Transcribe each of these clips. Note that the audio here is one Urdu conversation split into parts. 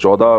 14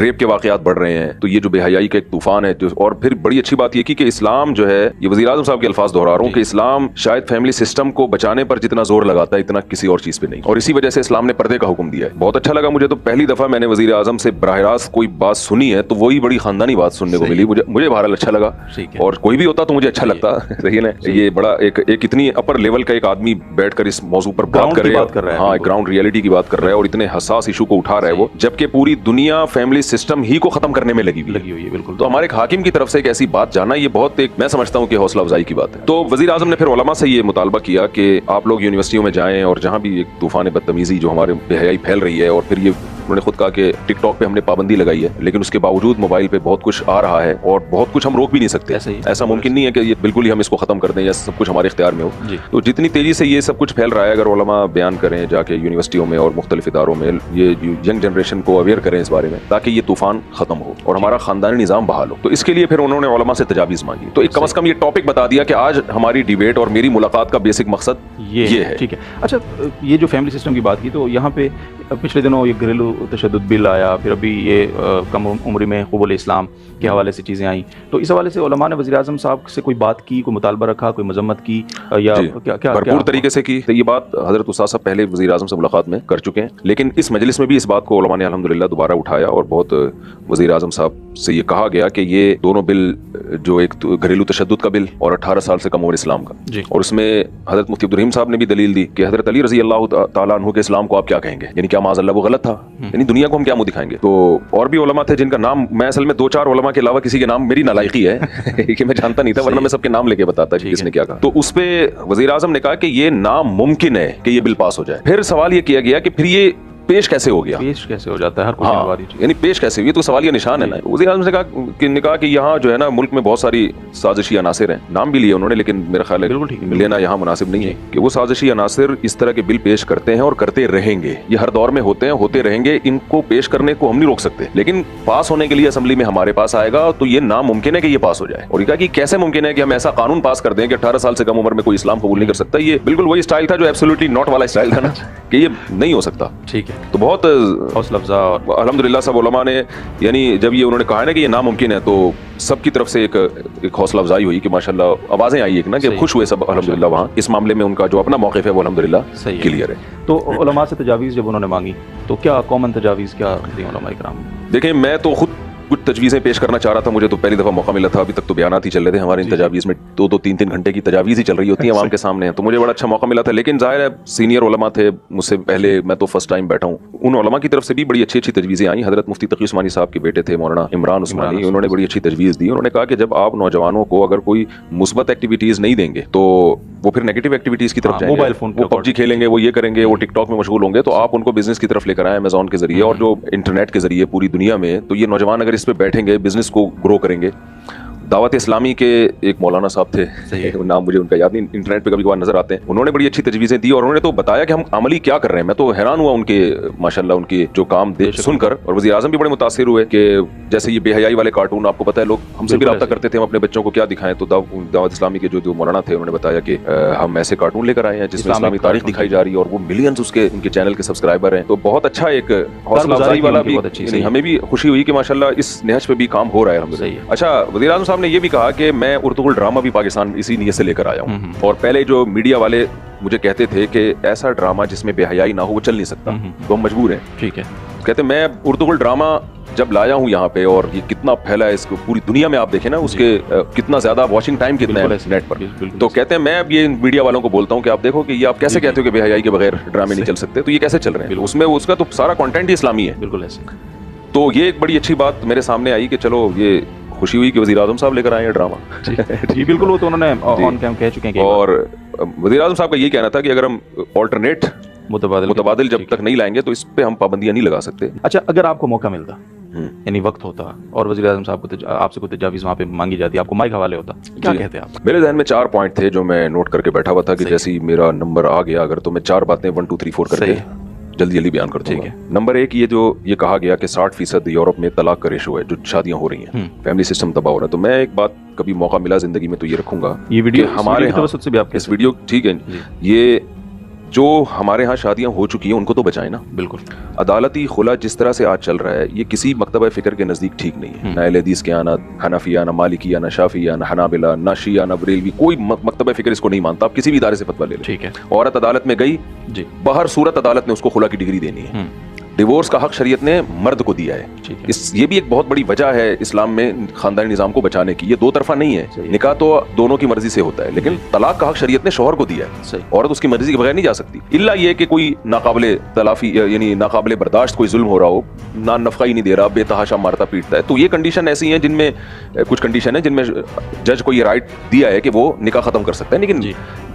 ریپ کے واقعات بڑھ رہے ہیں, تو یہ جو بے حیائی کا ایک طوفان ہے. اور پھر بڑی اچھی بات یہ کی کہ اسلام جو ہے, یہ وزیر اعظم صاحب کے الفاظ دہرا رہا ہوں کہ اسلام شاید فیملی سسٹم کو بچانے پر جتنا زور لگاتا ہے اتنا کسی اور چیز پہ نہیں, اور اسی وجہ سے اسلام نے پردے کا حکم دیا ہے. بہت اچھا لگا مجھے, تو پہلی دفعہ میں نے وزیر اعظم سے براہ راست کوئی بات سنی ہے تو وہی بڑی خاندانی بات سننے کو ملی. مجھے بہرحال اچھا لگا, اور کوئی بھی ہوتا تو مجھے اچھا لگتا. صحیح ہے نا, یہ بڑا ایک اتنی اپر لیول کا ایک آدمی بیٹھ کر اس موضوع پر بات کر رہا ہے, ہاں گراؤنڈ ریئلٹی کی بات کر رہا ہے, اور اتنے حساس ایشو کو اٹھا رہا ہے وہ, جبکہ پوری دنیا فیملی سسٹم ہی کو ختم کرنے میں لگی ہوئی ہے. بالکل, تو ہمارے حاکم کی طرف سے ایک ایسی بات جانا, یہ بہت ایک میں سمجھتا ہوں کہ حوصلہ افزائی کی بات ہے. تو وزیر اعظم نے پھر علماء سے یہ مطالبہ کیا کہ آپ لوگ یونیورسٹیوں میں جائیں, اور جہاں بھی ایک طوفان بدتمیزی جو ہمارے بے حیائی پھیل رہی ہے, اور پھر یہ انہوں نے خود کہا کہ ٹک ٹاک پہ ہم نے پابندی لگائی ہے, لیکن اس کے باوجود موبائل پہ بہت کچھ آ رہا ہے اور بہت کچھ ہم روک بھی نہیں سکتے. ایسا ممکن نہیں ہے کہ یہ بالکل ہی ہم اس کو ختم کر دیں یا سب کچھ ہمارے اختیار میں ہو. تو جتنی تیزی سے یہ سب کچھ پھیل رہا ہے, اگر علماء بیان کریں جا کے یونیورسٹیوں میں اور مختلف اداروں میں, یہ ینگ جنریشن کو اویئر کریں اس بارے میں, تاکہ یہ طوفان ختم ہو اور ہمارا خاندانی نظام بحال ہو. تو اس کے لیے پھر انہوں نے علماء سے تجاویز مانگی. تو ایک کم از کم یہ ٹاپک بتا دیا کہ آج ہماری ڈیبیٹ اور میری ملاقات کا بیسک مقصد یہ ہے. ٹھیک ہے. اچھا, یہ جو فیملی سسٹم کی بات کی, تو یہاں پہ پچھلے دنوں یہ گھریلو تشدد بل آیا, پھر ابھی یہ کم عمری میں قبول اسلام کے حوالے سے چیزیں آئیں, تو اس حوالے سے علماء نے وزیر اعظم صاحب سے کوئی بات کی, کوئی مطالبہ رکھا, کوئی مذمت کی, یا کیا بھرپور طریقے سے کی. یہ بات حضرت استاد صاحب پہلے وزیر اعظم سے ملاقات میں کر چکے ہیں, لیکن اس مجلس میں بھی اس بات کو علماء نے الحمدللہ دوبارہ اٹھایا, اور بہت وزیر اعظم صاحب سے یہ کہا گیا کہ یہ دونوں بل, جو ایک گھریلو تشدد کا بل اور 18 سال سے کم عمر اسلام کا, اور اس میں حضرت مفتی عبدالرحیم صاحب نے بھی دلیل دی کہ حضرت علی رضی اللہ تعالیٰ عنہ کے اسلام کو آپ کیا کہیں گے, یعنی کیا معاذ اللہ وہ غلط تھا, یعنی دنیا کو ہم کیا منہ دکھائیں گے. تو اور بھی علماء تھے جن کا نام میں اصل میں 2-4 علماء کے علاوہ کسی کے نام میری نالائقی ہے کہ میں جانتا نہیں تھا, ورنہ میں سب کے نام لے کے بتاتا کہ کس نے کیا کہا. تو اس پہ وزیر اعظم نے کہا کہ یہ ناممکن ہے کہ یہ بل پاس ہو جائے. پھر سوال یہ کیا گیا کہ پھر یہ پیش کیسے ہو گیا, پیش کیسے ہو جاتا ہے ہر کوئی, یعنی پیش کیسے ہوئی, تو سوال یہ نشان ہے نا. وزیر اعظم نے کہا کہ یہاں جو ہے نا ملک میں بہت ساری سازشی عناصر ہیں, نام بھی لیے انہوں نے, لیکن میرا خیال ہے لینا یہاں مناسب نہیں ہے, کہ وہ سازشی عناصر اس طرح کے بل پیش کرتے ہیں اور کرتے رہیں گے. یہ ہر دور میں ہوتے ہیں, ہوتے رہیں گے, ان کو پیش کرنے کو ہم نہیں روک سکتے, لیکن پاس ہونے کے لیے اسمبلی میں ہمارے پاس آئے گا, تو یہ ناممکن ہے کہ یہ پاس ہو جائے. اور یہ کہا کہ کیسے ممکن ہے کہ ہم ایسا قانون پاس کر دیں کہ 18 سال سے کم عمر میں کوئی اسلام قبول نہیں کر سکتا. یہ بالکل وہی اسٹائل تھا جو ایبسولوٹلی ناٹ والا اسٹائل تھا نا, کہ یہ نہیں ہو سکتا. ٹھیک ہے. تو بہت حوصلہ افزا, اور الحمدللہ سب علماء نے, یعنی جب یہ انہوں نے کہا نا کہ یہ ناممکن ہے, تو سب کی طرف سے ایک حوصلہ افزائی ہوئی کہ ماشاءاللہ آوازیں آئی ایک نا, کہ خوش ہوئے سب الحمدللہ. وہاں اس معاملے میں ان کا جو اپنا موقف ہے وہ الحمدللہ کلیئر ہے. تو علماء سے تجاویز جب انہوں نے مانگی, تو کیا کامن تجاویز کیا دی علماء کرام؟ دیکھیں, میں تو خود کچھ تجویزیں پیش کرنا چاہ رہا تھا, مجھے تو پہلی دفعہ موقع ملا تھا. ابھی تک تو بیانات ہی چل رہے تھے ہمارے, ان تجاویز میں 2-3 گھنٹے کی تجاویز ہی چل رہی ہوتی ہیں عوام کے سامنے, تو مجھے بڑا اچھا موقع ملا تھا. لیکن ظاہر ہے سینئر علماء تھے مجھ سے پہلے, میں تو فرسٹ ٹائم بیٹھا ہوں. ان علماء کی طرف سے بھی بڑی اچھی تجویزیں آئیں. حضرت مفتی تقی عثمانی صاحب کے بیٹے تھے مولانا عمران عثمانی, انہوں نے بڑی اچھی تجویز دی. انہوں نے کہا کہ جب آپ نوجوانوں کو اگر کوئی مثبت ایکٹیویٹیز نہیں دیں گے, تو وہ پھر نیگیٹو ایکٹیویٹیز کی طرف جائیں گے, وہ پب جی کھیلیں گے, وہ یہ کریں گے, وہ ٹک ٹاک میں مشغول ہوں گے. تو آپ ان کو بزنس کی طرف لے کر آئیں, امیزون کے ذریعے اور جو انٹرنیٹ کے ذریعے پوری دنیا میں. تو یہ نوجوان اگر اس پہ بیٹھیں گے, بزنس کو گرو کریں گے. دعوت اسلامی کے ایک مولانا صاحب تھے, نام مجھے ان کا یاد نہیں, انٹرنیٹ پہ کبھی کبھار نظر آتے ہیں, انہوں نے بڑی اچھی تجویزیں دی, اور انہوں نے تو بتایا کہ ہم عملی کیا کر رہے ہیں. میں تو حیران ہوا ان کے ماشاءاللہ ان کے جو کام سن کر, اور وزیر اعظم بھی بڑے متاثر ہوئے کہ جیسے یہ بے حیائی والے کارٹون, آپ کو پتہ ہے لوگ ہم سے بھی رابطہ کرتے تھے, ہم اپنے بچوں کو کیا دکھائیں. تو دعوت اسلامی کے جو مولانا تھے انہوں نے بتایا کہ ہم ایسے کارٹون لے کر آئے ہیں جس میں اسلامی تاریخ دکھائی جا رہی ہے, اور وہ ملینز اس کے ان کے چینل کے سبسکرائبر ہیں. تو بہت اچھا ایک حوصلہ افزائی والا بھی, ہمیں بھی خوشی ہوئی کہ ماشاءاللہ اس نہج پہ بھی کام ہو رہا ہے الحمدللہ. اچھا, وزیر اعظم صاحب نے یہ بھی کہا کہ میں اردو ڈرامہ بھی پاکستان اسی نیت سے لے کر آیا ہوں, اور پہلے جو میڈیا والے مجھے کہتے تھے کہ ایسا ڈرامہ جس میں بے حیائی نہ ہو وہ چل نہیں سکتا, تو ہم مجبور ہیں. ٹھیک ہے. کہتے میں اردو ڈرامہ جب لایا ہوں یہاں پہ, اور یہ کتنا پھیلا ہے اس کو پوری دنیا میں, آپ دیکھیں نا اس کے کتنا زیادہ واچنگ ٹائم کتنا ہے نیٹ پر. تو کہتے ہیں میں اب یہ میڈیا والوں کو بولتا ہوں کہ آپ دیکھو کہ یہ آپ کیسے کہتے ہو کہ بے حیائی کے بغیر ڈرامے نہیں چل سکتے, تو یہ کیسے چل رہے ہیں, اس میں اس کا تو سارا کنٹینٹ ہی اسلامی ہے. بالکل ایسے. تو یہ ایک بڑی اچھی بات میرے سامنے آئی کہ چلو یہ خوشی ہوئی کہ وزیر اعظم صاحب لے کر آئے ہیں ڈرامہ. جی بالکل, وہ تو انہوں نے آن کیم کہہ چکے ہیں. اور وزیر اعظم صاحب کا یہ کہنا تھا کہ اگر ہم آلٹرنیٹ متبادل جب تک نہیں لائیں گے تو اس پہ ہم پابندیاں نہیں لگا سکتے. اچھا, اگر آپ کو موقع ملتا, یعنی وقت ہوتا, اور وزیر اعظم صاحب کو آپ سے کوئی تجاویز وہاں پہ مانگی جاتی, آپ کو مائک حوالے ہوتا, کیا کہتے آپ؟ میرے ذہن میں 4 پوائنٹ تھے جو میں نوٹ کر کے بیٹھا ہوا تھا کہ جیسے میرا نمبر آ گیا اگر, تو میں 4 باتیں 1 2 3 4 کر کے جلدی بیان کر دوں گا. نمبر 1, یہ کہا گیا کہ 60% یورپ میں طلاق کا ریشو ہے, جو شادیاں ہو رہی ہیں, فیملی سسٹم تباہ ہو رہا ہے. تو میں ایک بات کبھی موقع ملا زندگی میں تو یہ رکھوں گا, یہ ویڈیو ہمارے توسط سے بھی آپ اس ویڈیو, ٹھیک ہے, یہ جو ہمارے ہاں شادیاں ہو چکی ہیں ان کو تو بچائیں نا. بالکل. عدالتی خلا جس طرح سے آج چل رہا ہے یہ کسی مکتبہ فکر کے نزدیک ٹھیک نہیں ہے. نہ اہل حدیث کے آنا حنفیہ نہ مالکیہ نہ شافعیہ نہ حنابلہ نہ شیعہ نہ بریلوی کوئی مکتبہ فکر اس کو نہیں مانتا. آپ کسی بھی ادارے سے فتویٰ لے لیں. ٹھیک ہے. عورت عدالت میں گئی جی باہر صورت عدالت نے اس کو خلا کی ڈگری دینی ہے. ڈیورس کا حق شریعت نے مرد کو دیا ہے. یہ بھی ایک بہت بڑی وجہ ہے اسلام میں خاندانی نظام کو بچانے کی. یہ دو طرفہ نہیں ہے. نکاح تو دونوں کی مرضی سے ہوتا ہے لیکن طلاق کا حق شریعت نے شوہر کو دیا ہے. عورت اس کی مرضی کے بغیر نہیں جا سکتی الا یہ کہ کوئی ناقابل تلافی یعنی ناقابل برداشت کوئی ظلم ہو رہا ہو, نہ نفقہ ہی نہیں دے رہا, بے تحاشا مارتا پیٹتا ہے. تو یہ کنڈیشن ایسی ہیں جن میں کچھ کنڈیشن ہے جن میں جج کو یہ رائٹ دیا ہے کہ وہ نکاح ختم کر سکتا ہے. لیکن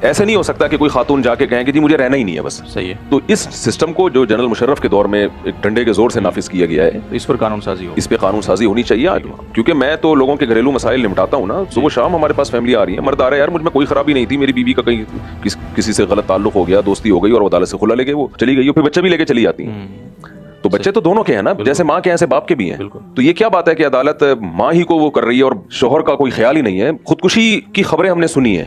ایسے نہیں ہو سکتا کہ کوئی خاتون جا کے کہیں کہ جی مجھے رہنا ہی نہیں ہے بس. صحیح ہے. تو اس سسٹم کو جو جنرل مشرف کے دور میں ایک ڈنڈے کے زور سے نافذ کیا گیا ہے اس پر قانون سازی ہو, اس پہ قانون سازی ہونی چاہیے. کیونکہ میں تو لوگوں کے گھریلو مسائل نمٹاتا ہوں نا. صبح شام ہمارے پاس فیملی آ رہی ہے, مرد آ رہا ہے, یار مجھ میں کوئی خرابی نہیں تھی, میری بیوی کا کہیں کسی سے غلط تعلق ہو گیا, دوستی ہو گئی اور وہ عدالت سے خلا لے گئے, وہ چلی گئی, پھر بچے بھی لے کے چلی جاتی ہیں. تو بچے تو دونوں کے ہیں نا, جیسے ماں کے ہیں ایسے باپ کے بھی ہیں. تو یہ کیا بات ہے کہ عدالت ماں ہی کو وہ کر رہی ہے اور شوہر کا کوئی خیال ہی نہیں ہے. خودکشی کی خبریں ہم نے سنی ہیں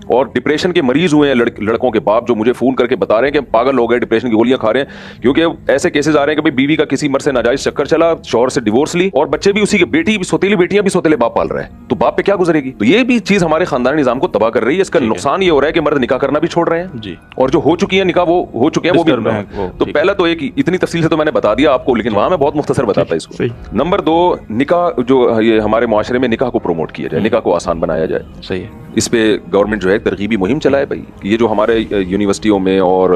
اور ڈپریشن کے مریض ہوئے ہیں لڑکوں کے باپ جو مجھے فون کر کے بتا رہے ہیں کہ پاگل ہو گئے, ڈپریشن کی گولیاں کھا رہے ہیں کیونکہ ایسے کیسز آ رہے ہیں کہ بیوی کا کسی مرد سے ناجائز چکر چلا, شوہر سے ڈیورس لی اور بچے بھی اسی کے, بیٹی بھی سوتیلی بیٹیاں بھی سوتیلے باپ پال رہے ہیں. تو باپ پہ کیا گزرے گی؟ تو یہ بھی چیز ہمارے خاندانی نظام کو تباہ کر رہی ہے. اس کا نقصان یہ ہو رہا ہے کہ مرد نکاح کرنا بھی چھوڑ رہے ہیں اور جو ہو چکی ہیں نکاح وہ ہو چکے ہیں وہ بھی. تو پہلا تو ایک اتنی تفصیل سے تو میں نے بتا دیا آپ کو, لیکن وہاں میں بہت مختصر بتاتا اس کو. نمبر 2, نکاح جو یہ ہمارے معاشرے میں نکاح کو پروموٹ کیا جائے, نکاح کو آسان بنایا جائے. صحیح ہے. اس پہ گورنمنٹ جو ہے ترغیبی مہم چلائے بھائی. یہ جو ہمارے یونیورسٹیوں میں اور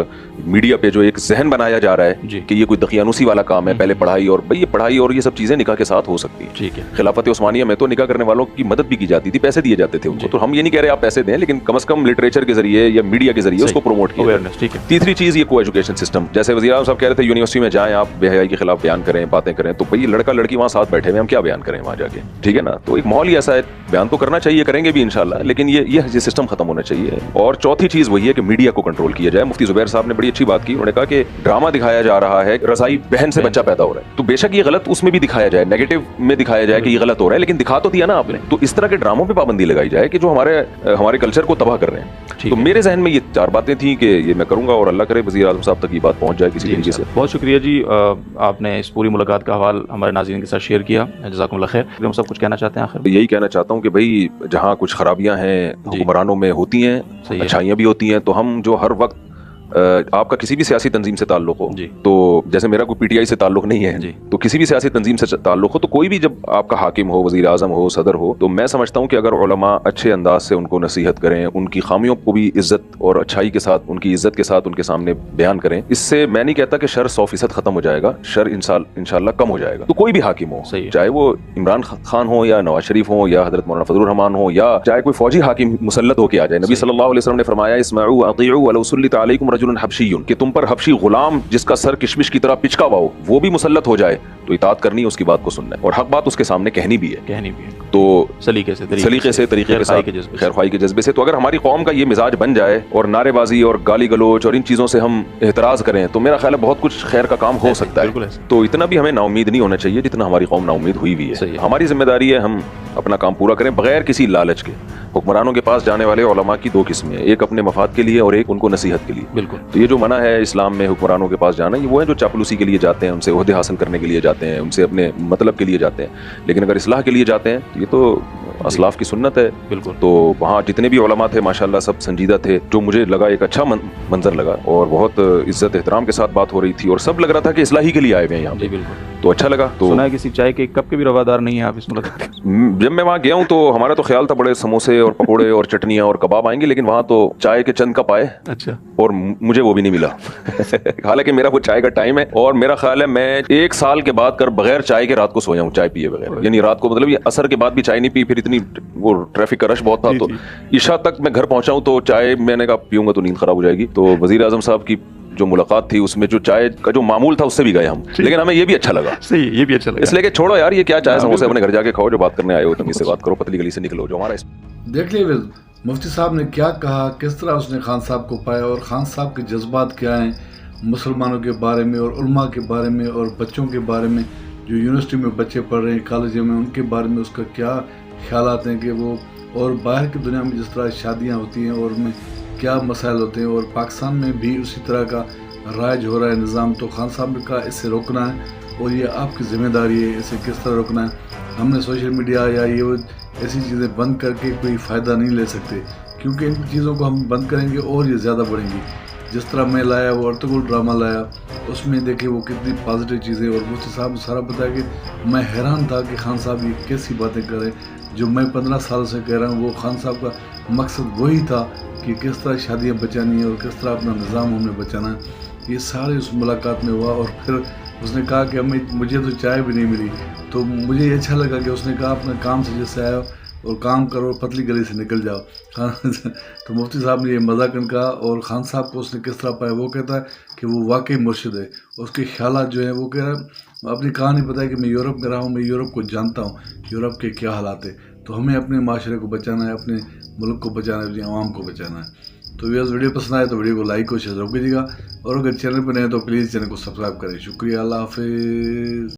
میڈیا پہ جو ایک ذہن بنایا جا رہا ہے کہ یہ کوئی دقیانوسی والا کام ہے, پہلے پڑھائی, اور بھائی یہ پڑھائی اور یہ سب چیزیں نکاح کے ساتھ ہو سکتی ہیں. ٹھیک ہے. خلافت عثمانیہ میں تو نکاح کرنے والوں کی مدد بھی کی جاتی تھی, پیسے دیے جاتے تھے ان کو. تو ہم یہ نہیں کہہ رہے آپ پیسے دیں, لیکن کم از کم لٹریچر کے ذریعے یا میڈیا کے ذریعے اس کو پروموٹ کیا. تیسری چیز یہ کو ایجوکیشن سسٹم, جیسے وزیر اعظم صاحب کہہ رہے تھے یونیورسٹی میں جائیں آپ بے حیائی کے خلاف بیان کریں, باتیں کریں. تو بھائی لڑکا لڑکی وہاں ساتھ بیٹھے ہوئے, ہم کیا بیان کریں وہاں جا کے؟ ٹھیک ہے نا. تو ایک ماحول ہی ایسا ہے, بیان تو کرنا چاہیے, کریں گے بھی انشاءاللہ, لیکن یہ سسٹم ختم ہونا چاہیے. اور چوتھی چیز وہی ہے کہ میڈیا کو کنٹرول کیا جائے. مفتی زبیر صاحب نے بڑی اچھی بات کی, انہوں نے کہا کہ ڈرامہ دکھایا جا رہا ہے رضائی بہن سے بچہ پیدا ہو رہا ہے. تو بے شک یہ غلط اس میں بھی دکھایا جائے, نیگیٹو میں دکھایا جائے کہ یہ غلط ہو رہا ہے, لیکن دکھا تو دیا نا آپ نے. تو اس طرح کے ڈراموں پہ پابندی لگائی جائے کہ جو ہمارے کلچر کو تباہ کر رہے ہیں. تو میرے ذہن میں یہ 4 باتیں تھیں کہ یہ میں کروں گا, اور اللہ کرے وزیر اعظم صاحب تک یہ بات پہنچ جائے کسی طریقے سے. بہت شکریہ جی, آپ نے اس پوری ملاقات کا حوال ہمارے ناظرین کے ساتھ شیئر کیا. جزاکم اللہ خیر. ہم سب کچھ کہنا چاہتے ہیں آخر؟ یہی کہنا چاہتا ہوں کہ بھائی جہاں کچھ خرابیاں ہیں حکمرانوں میں ہوتی ہیں, اچھائیاں بھی ہوتی ہیں. تو ہم جو ہر وقت آپ کا کسی بھی سیاسی تنظیم سے تعلق ہو, تو جیسے میرا کوئی پی ٹی آئی سے تعلق نہیں ہے, تو کسی بھی سیاسی تنظیم سے تعلق ہو, تو کوئی بھی جب آپ کا حاکم ہو, وزیر اعظم ہو, صدر ہو, تو میں سمجھتا ہوں کہ اگر علماء اچھے انداز سے ان کو نصیحت کریں, ان کی خامیوں کو بھی عزت اور اچھائی کے ساتھ, ان کی عزت کے ساتھ ان کے سامنے بیان کریں, اس سے میں نہیں کہتا کہ شر 100% ختم ہو جائے گا, شر انشاءاللہ کم ہو جائے گا. تو کوئی بھی حاکم ہو, چاہے وہ عمران خان ہو یا نواز شریف ہو یا حضرت مولانا فضل الرحمان ہو, یا چاہے کوئی فوجی حاکم مسلط ہو کے آ جائے. نبی صلی اللہ علیہ وسلم نے فرمایا اسمعوا واطیعوا ولو سلط علیکم رجل حبشی, کہ تم پر حبشی غلام جس کا سر کشمش کی طرح پچکا ہوا ہو وہ بھی مسلط ہو جائے تو اطاعت کرنی ہے, اس کی بات کو سننا ہے, اور حق بات اس کے سامنے کہنی بھی ہے. تو سلیقے سے, طریقے کے ساتھ, خیر خواہی کے جذبے سے. تو اگر ہماری قوم کا یہ مزاج بن جائے اور نعرے بازی اور گالی گلوچ اور ان چیزوں سے ہم احتراز کریں, تو میرا خیال ہے بہت کچھ خیر کا کام ہو سکتا ہے. تو اتنا بھی ہمیں نا امید نہیں ہونا چاہیے جتنا ہماری قوم نا امید ہوئی ہوئی ہے. ہماری ذمہ داری ہے ہم اپنا کام پورا کریں بغیر کسی لالچ کے. حکمرانوں کے پاس جانے والے علماء کی 2 قسمیں ہیں, ایک اپنے مفاد کے لیے اور ایک ان کو نصیحت کے لیے. بالکل. تو یہ جو منع ہے اسلام میں حکمرانوں کے پاس جانا, یہ وہ ہیں جو چاپلوسی کے لیے جاتے ہیں, ان سے عہدے حاصل کرنے کے لیے جاتے ہیں, ان سے اپنے مطلب کے لیے جاتے ہیں. لیکن اگر اصلاح کے لیے جاتے ہیں تو یہ تو اسلاف کی سنت ہے. بالکل. تو وہاں جتنے بھی علماء تھے ماشاءاللہ سب سنجیدہ تھے, جو مجھے لگا ایک اچھا منظر لگا, اور بہت عزت احترام کے ساتھ بات ہو رہی تھی, اور سب لگ رہا تھا کہ اصلاحی کے لیے آئے ہوئے ہیں یہاں پہ. تو اچھا لگا. تو سنا ہے کسی چائے کے کپ کے بھی روادار نہیں ہیں آپ اس ملاقات؟ جب میں وہاں گیا ہوں تو ہمارا تو خیال تھا بڑے سموسے اور پکوڑے اور چٹنیاں اور کباب آئیں گے, لیکن وہاں تو چائے کے چند کپ آئے. اچھا. اور مجھے وہ بھی نہیں ملا. حالانکہ میرا وہ چائے کا ٹائم ہے, اور میرا خیال ہے میں 1 سال کے بعد کر بغیر چائے کے رات کو سویا ہوں, چائے پیے بغیر. یعنی رات کو مطلب یہ عصر کے بعد بھی چائے نہیں پی, پھر اتنی وہ ٹریفک کا رش بہت تھا, تو عشاء تک میں گھر پہنچا ہوں تو چائے میں نے کہا پیوں گا تو نیند خراب ہو جائے گی. تو وزیر اعظم صاحب کی جو ملاقات تھی اس میں جو چائے کا جو معمول تھا اس سے بھی گئے ہم, لیکن ہمیں یہ بھی اچھا لگا. صحیح, یہ بھی اچھا لگا, اس لیے کہ چھوڑو یار یہ کیا چائے سموسے, اپنے گھر جا کے کھاؤ, جو بات کرنے آئے ہو تمیز سے بات کرو, پتلی گلی سے نکلو. جو ہمارا دیکھ لیے مفتی صاحب نے کیا کہا, کس طرح اس نے خان صاحب کو پایا, اور خان صاحب کے جذبات کیا ہیں مسلمانوں کے بارے میں, اور علماء کے بارے میں, اور بچوں کے بارے میں جو یونیورسٹی میں بچے پڑھ رہے ہیں, کالجوں میں, ان کے بارے میں اس کا کیا خیالات ہیں کہ وہ, اور باہر کی دنیا میں جس طرح شادیاں ہوتی ہیں اور ان میں کیا مسائل ہوتے ہیں، اور پاکستان میں بھی اسی طرح کا رائج ہو رہا ہے نظام، تو خان صاحب نے کہا اس سے روکنا ہے اور یہ آپ کی ذمہ داری ہے، اسے کس طرح روکنا ہے۔ ہم نے سوشل میڈیا یا یہ ایسی چیزیں بند کر کے کوئی فائدہ نہیں لے سکتے، کیونکہ ان چیزوں کو ہم بند کریں گے اور یہ زیادہ بڑھیں گی۔ جس طرح میں لایا وہ ارطغرل ڈرامہ لایا، اس میں دیکھیں وہ کتنی پازیٹیو چیزیں، اور مفتی صاحب نے سارا بتایا کہ میں حیران تھا کہ خان صاحب یہ کیسی باتیں کر رہے ہیں جو میں 15 سال سے کہہ رہا ہوں۔ وہ خان صاحب کا مقصد وہی تھا کہ کس طرح شادیاں بچانی ہیں اور کس طرح اپنا نظام ہم نے بچانا ہے۔ یہ سارے اس ملاقات میں ہوا، اور پھر اس نے کہا کہ مجھے تو چائے بھی نہیں ملی، تو مجھے یہ اچھا لگا کہ اس نے کہا اپنے کام سے جس سے آیا اور کام کرو، پتلی گلی سے نکل جاؤ۔ تو مفتی صاحب نے یہ مذاقاً کہا، اور خان صاحب کو اس نے کس طرح پایا، وہ کہتا ہے کہ وہ واقعی مرشد ہے۔ اس کے خیالات جو ہیں، وہ کہہ رہا ہے اپنی کہانی بتایا کہ میں یورپ میں رہا ہوں، میں یورپ کو جانتا ہوں، یورپ کے کیا حالات ہیں، تو ہمیں اپنے معاشرے کو بچانا ہے، اپنے ملک کو بچانا ہے، اپنی عوام کو بچانا ہے۔ تو ویڈیو پسند آئے تو ویڈیو کو لائک اور شیئر ضرور کیجیے گا، اور اگر چینل پہ نئے تو پلیز چینل کو سبسکرائب کریں۔ شکریہ، اللہ حافظ۔